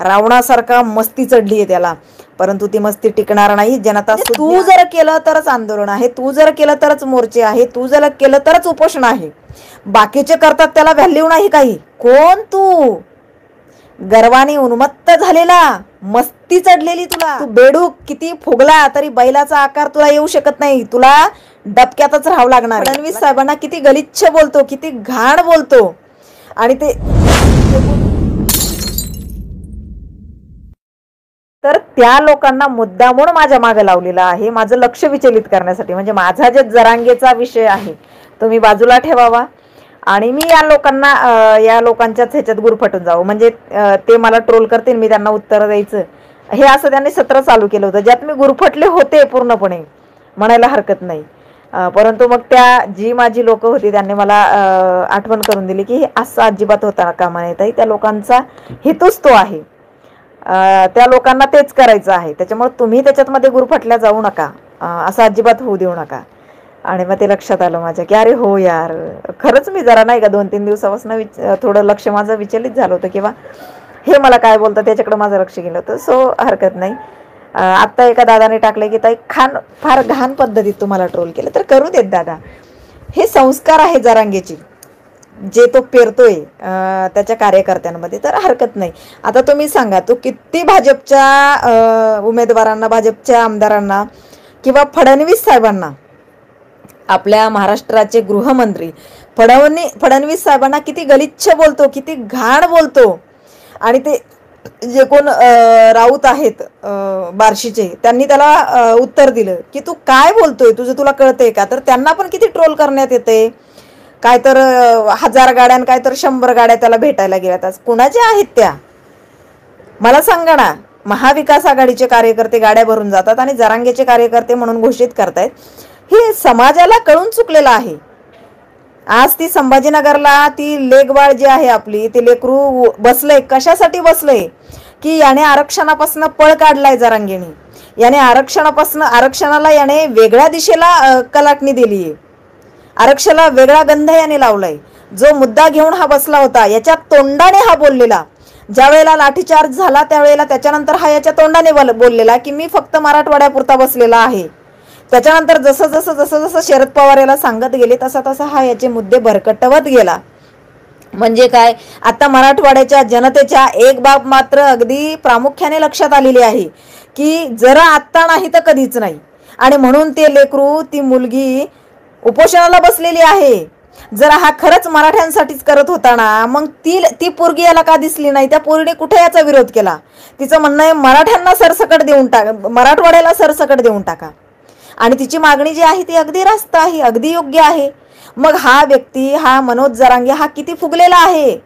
रावणासारखा मस्ती चढली आहे त्याला, परंतु ती मस्ती टिकणार नाही. जनता तू जर केलं तरच आंदोलन आहे, तू जर केलं तरच मोर्चे आहे, तू जर केलं तरच उपोषण आहे. बाकीचे करतात त्याला व्हॅल्यू नाही काही. कोण तू? गर्वाने उन्मत्त झालेला, मस्ती चढलेली तुला. तू बेडूक किती फुगला तरी बैलाचा आकार तुला येऊ शकत नाही. तुला डबक्यातच राहावं लागणार. फडणवीस साहेबांना किती गलिच्छ बोलतो, किती घाण बोलतो. आणि ते तर त्या लोकांना मुद्दामून माझ्या मागे लावलेला आहे, माझं लक्ष विचलित करण्यासाठी. म्हणजे माझा जे जरांगेचा विषय आहे तो मी बाजूला ठेवावा आणि मी या लोकांच्याच ह्याच्यात गुरफटून जावं. म्हणजे ते मला ट्रोल करतील, मी त्यांना उत्तर द्यायचं, हे असं त्यांनी सत्र चालू केलं होतं, ज्यात मी गुरफटले होते पूर्णपणे, म्हणायला हरकत नाही. परंतु मग जी माझी लोक होती त्यांनी मला आठवण करून दिली की असं अजिबात होता कामा नये. त्या लोकांचा हेतूच तो आहे, त्या लोकांना तेच करायचं आहे. त्याच्यामुळे तुम्ही त्याच्यात गुरफटल्या जाऊ नका, असं अजिबात होऊ देऊ नका. आणि मग ते लक्षात आलं माझ्या की अरे हो यार, खरंच मी जरा नाही का 2-3 दिवसापासून थोडं लक्ष माझं विचलित झालं होतं, किंवा हे मला काय बोलतं त्याच्याकडे माझं लक्ष गेलं होतं. सो हरकत नाही. आत्ता एका दादाने टाकले की ताई फार घाण पद्धतीत तुम्हाला ट्रोल केलं, तर करू देत दादा. हे संस्कार आहे जरांगेची, जे तो पेरतोय त्याच्या कार्यकर्त्यांमध्ये, तर हरकत नाही. आता तुम्ही सांगा, तू किती भाजपच्या उमेदवारांना, भाजपच्या आमदारांना किंवा फडणवीस साहेबांना, आपल्या महाराष्ट्राचे गृहमंत्री फडणवीस साहेबांना किती गलिच्छ बोलतो, किती घाण बोलतो. आणि ते जे कोण राऊत आहेत बार्शीचे, त्यांनी त्याला उत्तर दिलं की तू काय बोलतोय, तुला कळतंय का? तर त्यांना पण किती ट्रोल करण्यात येते. काय तर 1000 गाड्या, काय तर 100 गाड्या त्याला भेटायला गेल्यात. कुणाच्या आहेत त्या मला सांगा ना. महाविकास आघाडीचे कार्यकर्ते गाड्या भरून जातात आणि जरांगेचे कार्यकर्ते म्हणून घोषित करतायत. हे समाजाला कळून चुकलेलं आहे. आज ती संभाजीनगरला ती लेकबाळ जी आहे आपली, ते लेकरू बसलंय. कशासाठी बसलंय? की याने आरक्षणापासून पळ काढलाय जरांगेने. याने आरक्षणाला याने वेगळ्या दिशेला कलाटणी दिलीये. आरक्षणाला वेगळा गंध याने लावलाय. जो मुद्दा घेऊन हा बसला होता, याच्या तोंडाने हा बोललेला. ज्या वेळेला लाठीचार्ज झाला त्यावेळेला त्याच्यानंतर हा याच्या तोंडाने बोललेला की मी फक्त मराठवाड्यापुरता बसलेला आहे. त्याच्यानंतर जसं शरद पवार याला सांगत गेले तसा हा याचे मुद्दे भरकटवत गेला. म्हणजे काय, आता मराठवाड्याच्या जनतेच्या एक बाब मात्र अगदी प्रामुख्याने लक्षात आलेली आहे की जरा आत्ता नाही तर कधीच नाही. आणि म्हणून ते लेकरू, ती मुलगी उपोषणाला बसलेली आहे. जरा हा खरंच मराठ्यांसाठीच करत होता ना, मग ती पोरगी याला का दिसली नाही? त्या पोरीने कुठे याचा विरोध केला? तिचं म्हणणं आहे मराठ्यांना सरसकट देऊन टाका, मराठवाड्याला सरसकट देऊन टाका. आणि तिची मागणी जी आहे ती अगदी रास्त आहे, अगदी योग्य आहे. मग हा व्यक्ती, हा मनोज जरांगे, हा किती फुगलेला आहे.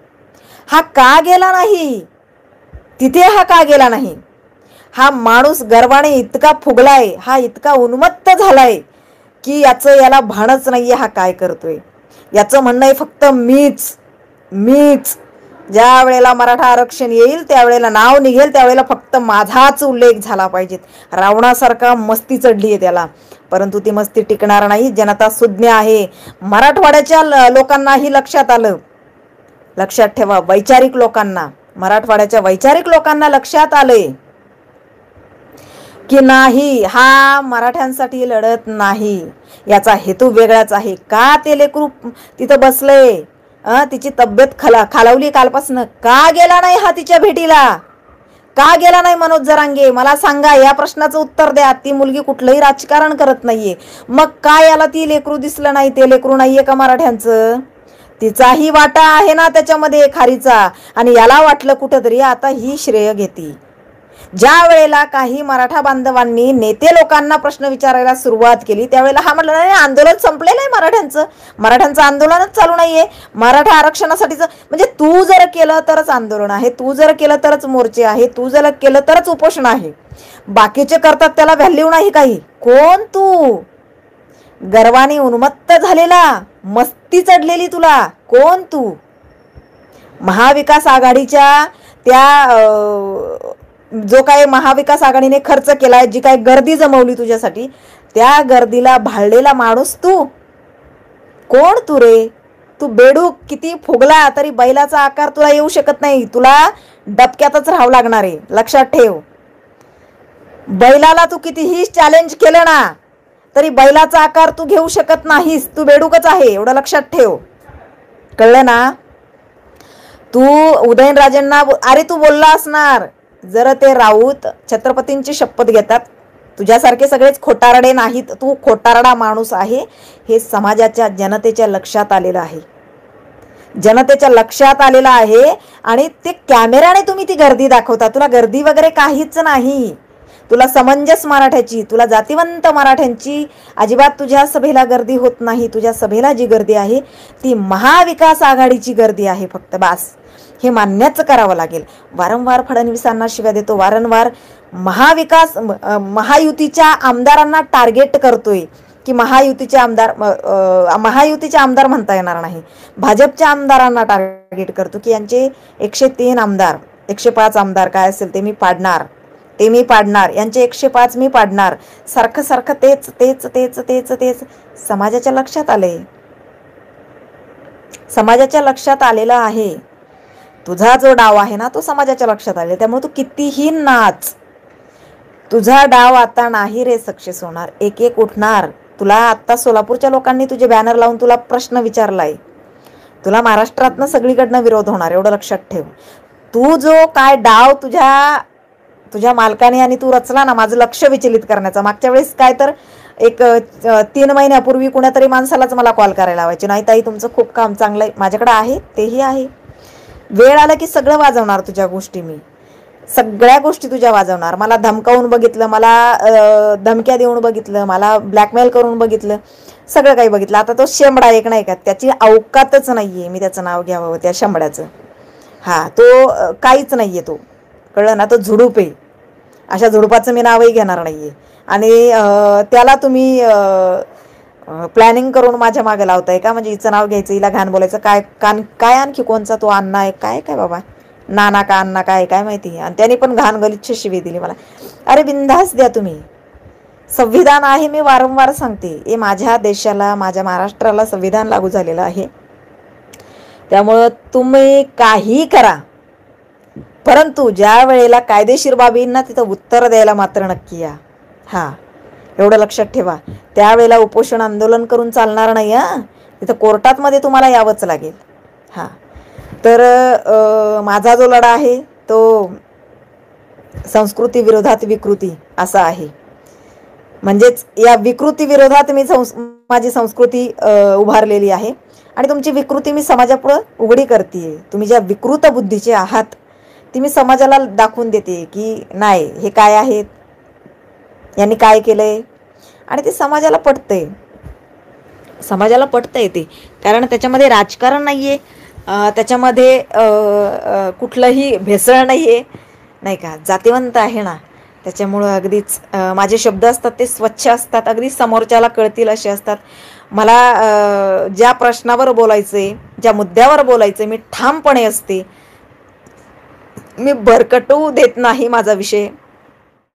हा का गेला नाही तिथे? हा का गेला नाही? हा माणूस गर्वाने इतका फुगलाय, हा इतका उन्मत्त झालाय की याला भानच नाहीये हा काय करतोय. याचं म्हणणं आहे फक्त मीच. ज्या वेळेला मराठा आरक्षण येईल, त्यावेळेला नाव निघेल, त्यावेळेला फक्त माझाच उल्लेख झाला पाहिजे. रावणासारखा मस्ती चढली आहे त्याला, परंतु ती मस्ती टिकणार नाही. जनता सुज्ञ आहे. मराठवाड्याच्या लोकांनाही लक्षात आलं. लक्षात ठेवा, वैचारिक लोकांना, मराठवाड्याच्या वैचारिक लोकांना लक्षात आलंय की नाही, हा मराठ्यांसाठी लढत नाही, याचा हेतू वेगळाच आहे. का ते लेकरू तिथं बसलंय, तिची तब्येत खालावली कालपासून, का गेला नाही हा तिच्या भेटीला? का गेला नाही मनोज जरांगे? मला सांगा, या प्रश्नाचं उत्तर द्या. ती मुलगी कुठलंही राजकारण करत नाहीये, मग काय याला ती लेकरू दिसलं नाही? ते लेकरू नाहीये का मराठ्यांचं? तिचाही वाटा आहे ना त्याच्यामध्ये खारीचा. आणि याला वाटलं कुठंतरी आता ही श्रेय घेती. ज्या वेळेला काही मराठा बांधवांनी नेते लोकांना प्रश्न विचारायला सुरुवात केली, त्यावेळेला हा म्हटलं नाही, आंदोलन संपलेलं आहे मराठ्यांचं आंदोलनच चालू नाहीये. मराठा आरक्षणासाठीच, म्हणजे तू जर केलं तरच आंदोलन आहे, तू जर केलं तरच मोर्चे आहे, तू जर केलं तरच उपोषण आहे. बाकीचे करतात त्याला व्हॅल्यू नाही काही. कोण तू? गर्वाने उन्मत्त झालेला, मस्ती चढलेली तुला. कोण तू? महाविकास आघाडीच्या त्या जो काय महाविकास आघाडीने खर्च केलाय, जी काय गर्दी जमवली तुझ्यासाठी, त्या गर्दीला भाळलेला माणूस तू. कोण तू रे? तू बेडूक किती फुगला तरी बैलाचा आकार तुला येऊ शकत नाही, तुला डबक्यातच राहावं लागणार आहे, लक्षात ठेव. बैलाला तू कितीही चॅलेंज केलं ना तरी बैलाचा आकार तू घेऊ शकत नाहीस, तू बेडूकच आहे, एवढं लक्षात ठेव. कळलं ना? तू उदयनराजेंना अरे तू बोलला असणार, जर ते राऊत छत्रपतींची शपथ घेतात, तुझ्यासारखे सगळेच खोटारडे नाहीत, तू खोटारडा माणूस आहे हे समाजाच्या जनतेच्या लक्षात आलेलं आहे, जनतेच्या लक्षात आलेलं आहे. आणि ते कॅमेऱ्याने तुम्ही ती गर्दी दाखवता, तुला गर्दी वगैरे काहीच नाही, तुला समंजस मराठ्याची, तुला जातिवंत मराठ्यांची अजिबात तुझ्या सभेला गर्दी होत नाही. तुझ्या सभेला जी गर्दी आहे ती महाविकास आघाडीची गर्दी आहे फक्त, बास. हे मान्यच करावं लागेल. वारंवार फडणवीसांना शिव्या देतो, वारंवार महायुतीच्या आमदारांना टार्गेट करतोय की महायुतीचे आमदार म्हणता येणार नाही, भाजपच्या आमदारांना टार्गेट करतो की यांचे 103 आमदार 105 आमदार काय असेल ते मी पाडणार, यांचे 105 मी पाडणार. सारखं सारखं तेच तेच तेच तेच तेच समाजाच्या लक्षात आले, समाजाच्या लक्षात आलेला आहे. तुझा जो डाव आहे ना तो समाजाच्या लक्षात आले, त्यामुळे तू कितीही नाच, तुझा डाव आता नाही रे सक्सेस होणार. एक एक उठणार. तुला आता सोलापूरच्या लोकांनी तुझे बॅनर लावून तुला प्रश्न विचारलाय, तुला महाराष्ट्रातनं सगळीकडनं विरोध होणार, एवढं लक्षात ठेव. तू जो काय डाव तुझ्या मालकाने आणि तू रचला ना माझं लक्ष विचलित करण्याचा, मागच्या वेळेस काय तर एक 3 महिन्यापूर्वी कुणातरी माणसालाच मला कॉल करायला लावायचे, नाही ताई तुमचं खूप काम चांगलं आहे, माझ्याकडे आहे तेही आहे, वेळ आला की सगळं वाजवणार तुझ्या गोष्टी, मी सगळ्या गोष्टी तुझ्या वाजवणार. मला धमकावून बघितलं, मला धमक्या देऊन बघितलं, मला ब्लॅकमेल करून बघितलं, सगळं काही बघितलं. आता तो शेंबडा एक नाही का, त्याची अवकातच नाहीये मी त्याचं नाव घ्यावं त्या शेंबड्याचं. हा तो काहीच नाहीये, तो कळलं ना, तो झुडूप आहे. अशा झुडूपाचं मी नावही घेणार नाहीये. आणि त्याला तुम्ही प्लॅनिंग करून माझ्या मागे लावताय का, म्हणजे हिचं नाव घ्यायचं, हिला घाण बोलायचं, काय आणखी कोणचा तो अण्णा आहे काय बाबा, नाना का अण्णा काय माहिती. आणि त्याने पण घाण गलिच्छ शिवी दिली मला. अरे बिंदास द्या तुम्ही, संविधान आहे, मी वारंवार सांगते, हे माझ्या देशाला माझ्या महाराष्ट्राला संविधान लागू झालेलं आहे, त्यामुळं तुम्ही काही करा, परंतु ज्या वेळेला कायदेशीर बाबींना तिथं उत्तर द्यायला मात्र नक्की या. हा एवढं लक्षात ठेवा. त्यावेळेला उपोषण आंदोलन करून चालणार नाही, हा तिथं कोर्टातमध्ये तुम्हाला यावंच लागेल. हा तर माझा जो लढा आहे तो संस्कृती विरोधात विकृती असा आहे. म्हणजेच या विकृती विरोधात मी माझी संस्कृती उभारलेली आहे आणि तुमची विकृती मी समाजापुढे उघडी करते. तुम्ही ज्या विकृत बुद्धीचे आहात ती मी समाजाला दाखवून देते की नाही हे काय आहेत, यांनी काय केलंय, आणि ते समाजाला पटतंय, समाजाला पटतंय ते, कारण त्याच्यामध्ये राजकारण नाहीये, त्याच्यामध्ये कुठलंही भेसळ नाहीये, नाही का, जातिवंत आहे ना, त्याच्यामुळं अगदीच माझे शब्द असतात ते स्वच्छ असतात, अगदी समोरच्याला कळतील असे असतात. मला ज्या प्रश्नावर बोलायचे, ज्या मुद्द्यावर बोलायचे मी ठामपणे असते, मी भरकटू देत नाही माझा विषय.